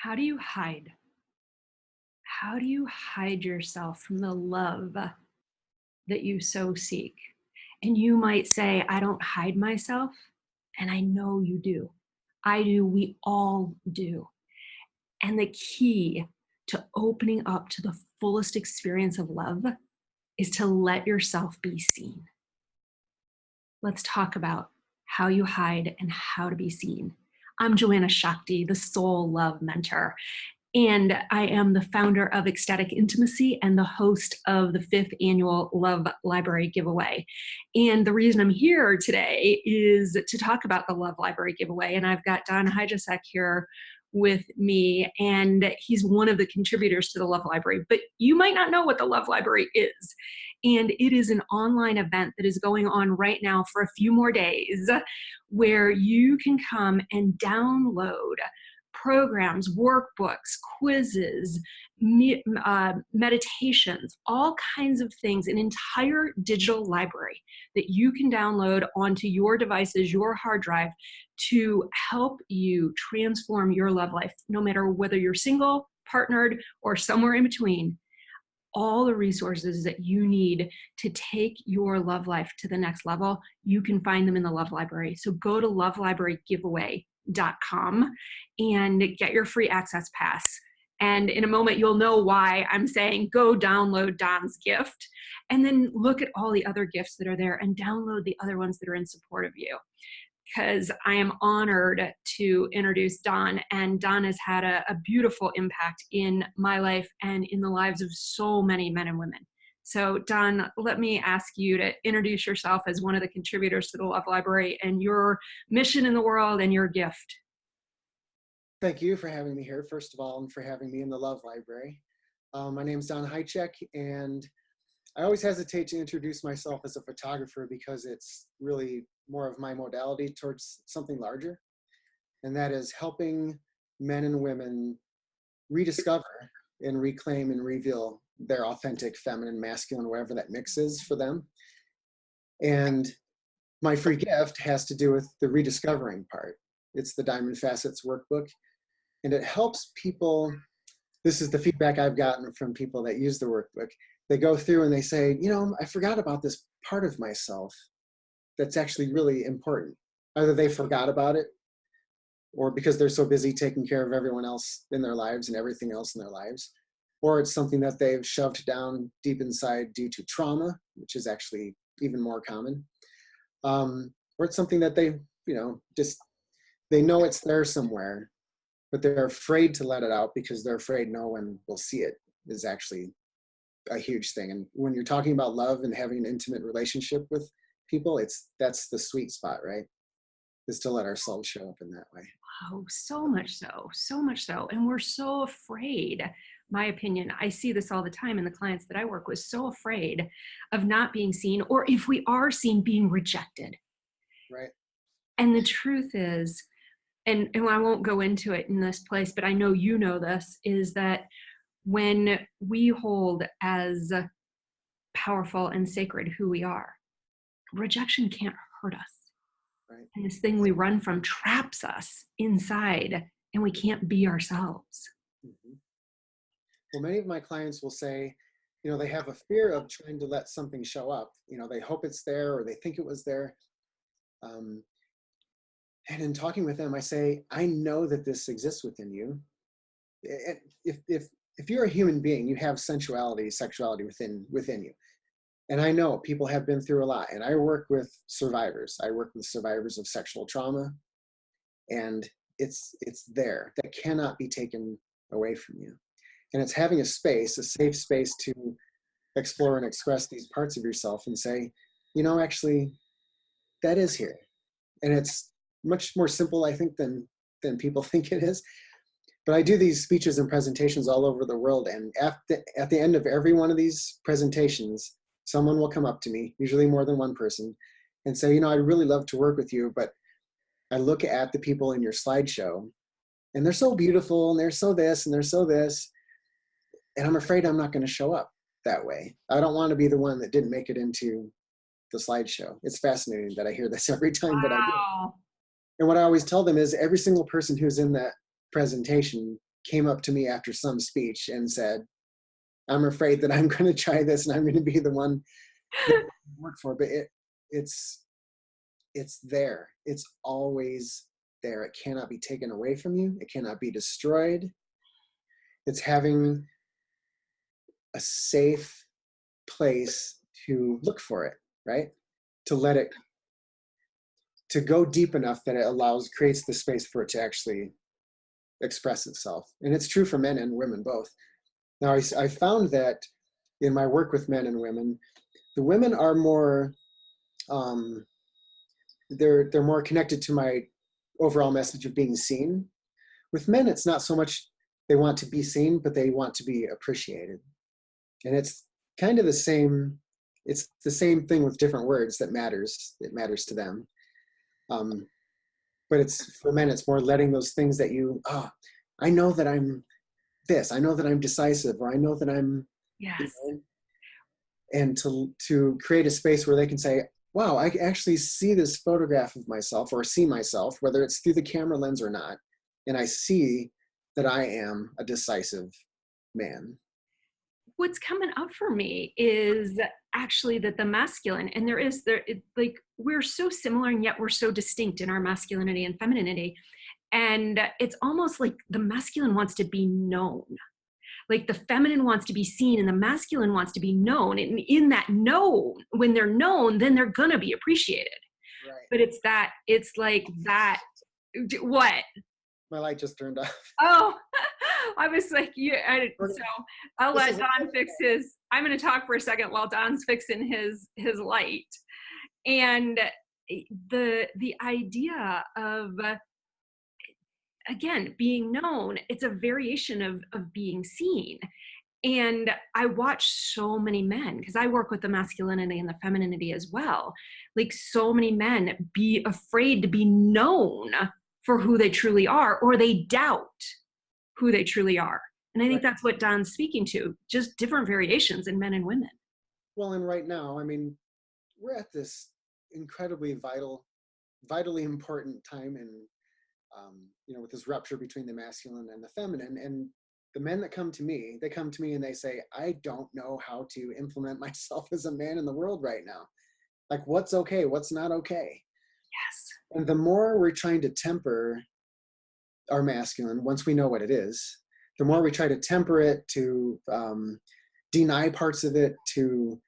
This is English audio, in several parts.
How do you hide? How do you hide yourself from the love that you so seek? And you might say, I don't hide myself. And I know you do. I do. We all do. And the key to opening up to the fullest experience of love is to let yourself be seen. Let's talk about how you hide and how to be seen. I'm Joanna Shakti, the Soul Love Mentor, and I am the founder of Ecstatic Intimacy and the host of the 5th annual Love Library giveaway. And the reason I'm here today is to talk about the Love Library giveaway. And I've got Don Hajicek here with me, and he's one of the contributors to the Love Library. But you might not know what the Love Library is. And it is an online event that is going on right now for a few more days where you can come and download programs, workbooks, quizzes, meditations, all kinds of things, an entire digital library that you can download onto your devices, your hard drive, to help you transform your love life, no matter whether you're single, partnered, or somewhere in between. All the resources that you need to take your love life to the next level, you can find them in the Love Library. So go to lovelibrarygiveaway.com and get your free access pass. And in a moment, you'll know why I'm saying go download Don's gift, and then look at all the other gifts that are there and download the other ones that are in support of you, because I am honored to introduce Don, and Don has had a beautiful impact in my life and in the lives of so many men and women. So Don, let me ask you to introduce yourself as one of the contributors to the Love Library and your mission in the world and your gift. Thank you for having me here, first of all, and for having me in the Love Library. My name is Don Hajicek, and I always hesitate to introduce myself as a photographer because it's really more of my modality towards something larger, and that is helping men and women rediscover and reclaim and reveal their authentic feminine, masculine, wherever that mix is for them. And my free gift has to do with the rediscovering part. It's the Diamond Facets Workbook, and it helps people. This is the feedback I've gotten from people that use the workbook. They go through and they say, you know, I forgot about this part of myself that's actually really important. Either they forgot about it, or because they're so busy taking care of everyone else in their lives and everything else in their lives, or it's something that they've shoved down deep inside due to trauma, which is actually even more common. Or it's something that they, they know it's there somewhere, but they're afraid to let it out because they're afraid no one will see it, is actually a huge thing. And when you're talking about love and having an intimate relationship with people, that's the sweet spot, right? Is to let ourselves show up in that way. Oh, so much so, so much so. And we're so afraid, my opinion, I see this all the time in the clients that I work with, so afraid of not being seen, or if we are seen, being rejected. Right. And the truth is, and I won't go into it in this place, but I know you know this, is that when we hold as powerful and sacred who we are, rejection can't hurt us. Right. And this thing we run from traps us inside, and we can't be ourselves. Mm-hmm. Well, many of my clients will say, they have a fear of trying to let something show up. They hope it's there or they think it was there. And in talking with them, I say, I know that this exists within you. If you're a human being, you have sensuality, sexuality within you. And I know people have been through a lot. And I work with survivors. I work with survivors of sexual trauma. And it's there. That cannot be taken away from you. And it's having a safe space to explore and express these parts of yourself and say, actually, that is here. And it's much more simple, I think, than people think it is. But I do these speeches and presentations all over the world. And at the end of every one of these presentations, someone will come up to me, usually more than one person, and say, I'd really love to work with you, but I look at the people in your slideshow, and they're so beautiful, and they're so this, and they're so this, and I'm afraid I'm not going to show up that way. I don't want to be the one that didn't make it into the slideshow. It's fascinating that I hear this every time, but I do. And what I always tell them is every single person who's in that presentation came up to me after some speech and said, I'm afraid that I'm going to try this and I'm going to be the one that I work for. But it's it's there. It's always there. It cannot be taken away from you. It cannot be destroyed. It's having a safe place to look for it, right? To let it, to go deep enough that it creates the space for it to actually express itself. And it's true for men and women both. Now, I found that in my work with men and women, the women are more, they're more connected to my overall message of being seen. With men, it's not so much they want to be seen, but they want to be appreciated. And it's kind of the same, it's the same thing with different words that matters. It matters to them. But it's for men, it's more letting those things that I know that I'm this, I know that I'm decisive, or I know that I'm, you Yes. know, and to create a space where they can say, wow, I actually see this photograph of myself or see myself, whether it's through the camera lens or not. And I see that I am a decisive man. What's coming up for me is actually that the masculine, and like we're so similar and yet we're so distinct in our masculinity and femininity. And it's almost like the masculine wants to be known. Like the feminine wants to be seen and the masculine wants to be known. And in that known, when they're known, then they're gonna be appreciated. Right. But it's like that. What? My light just turned off. Oh, I was like, so I'll This let is Don fix his. I'm going to talk for a second while Don's fixing his light. And the idea of again being known, it's a variation of being seen. And I watch so many men because I work with the masculinity and the femininity as well. Like so many men be afraid to be known for who they truly are, or they doubt who they truly are. And I think Right. that's what Don's speaking to, just different variations in men and women. Well, and right now, I mean, we're at this incredibly vitally important time in, with this rupture between the masculine and the feminine. And the men that come to me, they come to me and they say, I don't know how to implement myself as a man in the world right now. Like, what's okay? What's not okay? Yes. And the more we're trying to temper our masculine, once we know what it is, the more we try to temper it, to deny parts of it, to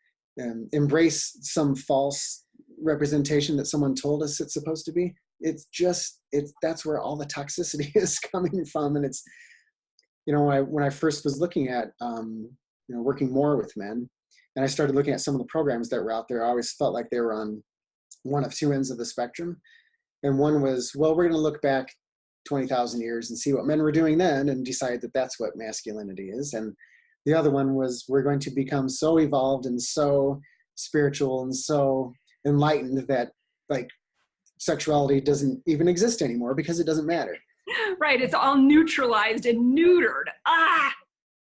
embrace some false representation that someone told us it's supposed to be. That's where all the toxicity is coming from. And it's, when I first was looking at, working more with men, and I started looking at some of the programs that were out there, I always felt like they were on one of two ends of the spectrum. And one was, well, we're going to look back 20,000 years and see what men were doing then and decide that that's what masculinity is. And the other one was, we're going to become so evolved and so spiritual and so enlightened that like sexuality doesn't even exist anymore because it doesn't matter. Right. It's all neutralized and neutered.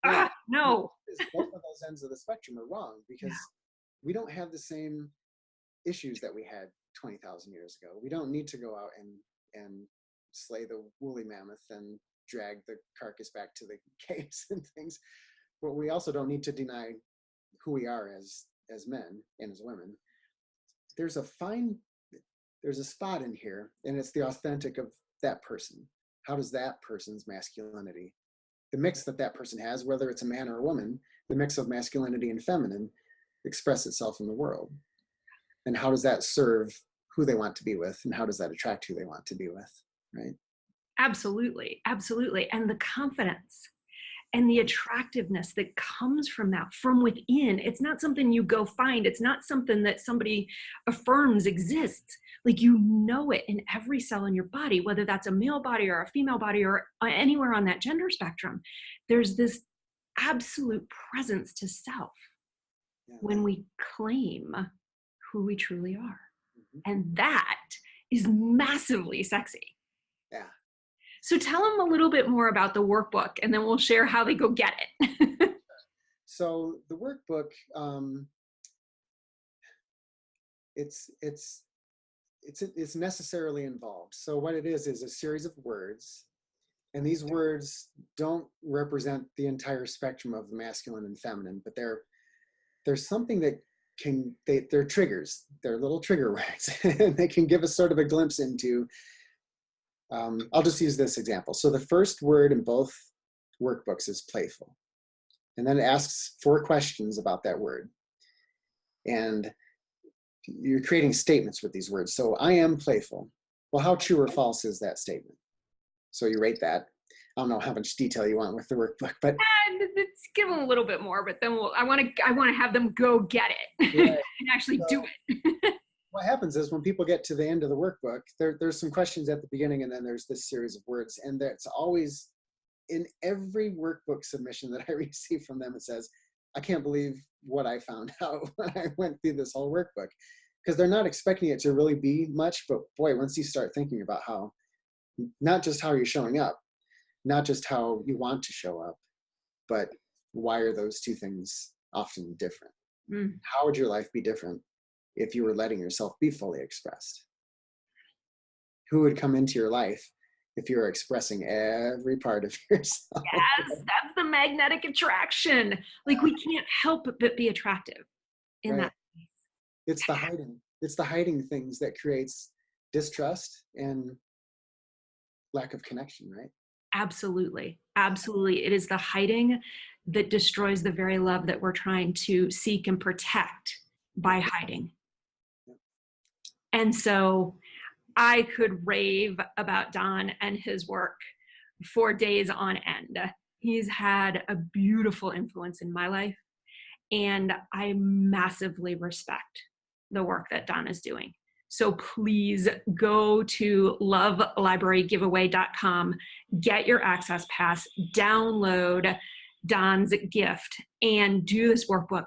Yeah. No. Both of those ends of the spectrum are wrong because we don't have the same issues that we had 20,000 years ago. We don't need to go out and slay the woolly mammoth and drag the carcass back to the caves and things. But we also don't need to deny who we are as men and as women. There's a spot in here, and it's the authentic of that person. How does that person's masculinity, the mix that person has, whether it's a man or a woman, the mix of masculinity and feminine, express itself in the world? And how does that serve who they want to be with, and how does that attract who they want to be with, right? Absolutely. Absolutely. And the confidence and the attractiveness that comes from that from within. It's not something you go find. It's not something that somebody affirms exists. Like you know it in every cell in your body, whether that's a male body or a female body or anywhere on that gender spectrum. There's this absolute presence to self when we claim who we truly are. Mm-hmm. And that is massively sexy. Yeah. So tell them a little bit more about the workbook and then we'll share how they go get it. So the workbook, it's necessarily involved. So what it is a series of words And these words don't represent the entire spectrum of the masculine and feminine, but there's something that they're triggers. They're little trigger words, and they can give us sort of a glimpse into. I'll just use this example. So the first word in both workbooks is playful, and then it asks 4 questions about that word, and you're creating statements with these words. So I am playful. Well, how true or false is that statement? So you rate that. I don't know how much detail you want with the workbook, but And let's give them a little bit more, but then I want to have them go get it right. and actually do it. What happens is when people get to the end of the workbook, there's some questions at the beginning, and then there's this series of words. And that's always in every workbook submission that I receive from them. It says, I can't believe what I found out when I went through this whole workbook. Because they're not expecting it to really be much, but boy, once you start thinking about how, not just how you're showing up, not just how you want to show up, but why are those two things often different? Mm. How would your life be different if you were letting yourself be fully expressed? Who would come into your life if you were expressing every part of yourself? Yes, that's the magnetic attraction. Like we can't help but be attractive in Right. that. It's the hiding things that creates distrust and lack of connection, right? Absolutely. Absolutely. It is the hiding that destroys the very love that we're trying to seek and protect by hiding. And so I could rave about Don and his work for days on end. He's had a beautiful influence in my life, and I massively respect the work that Don is doing. So please go to lovelibrarygiveaway.com, get your access pass, download Don's gift, and do this workbook.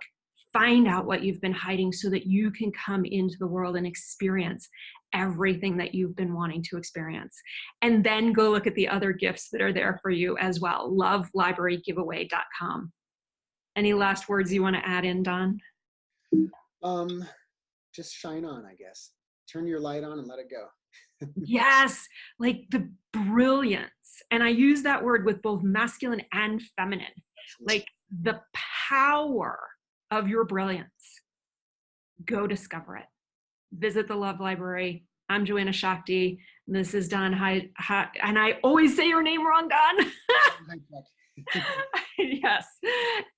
Find out what you've been hiding so that you can come into the world and experience everything that you've been wanting to experience. And then go look at the other gifts that are there for you as well. Lovelibrarygiveaway.com. Any last words you want to add in, Don? Just shine on, I guess. Turn your light on and let it go. Yes, like the brilliance. And I use that word with both masculine and feminine, like the power of your brilliance. Go discover it. Visit the Love Library. I'm Joanna Shakti. This is Don and I always say your name wrong, Don. Yes.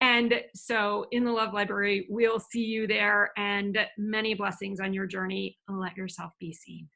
And so in the Love Library, we'll see you there, and many blessings on your journey. Let yourself be seen.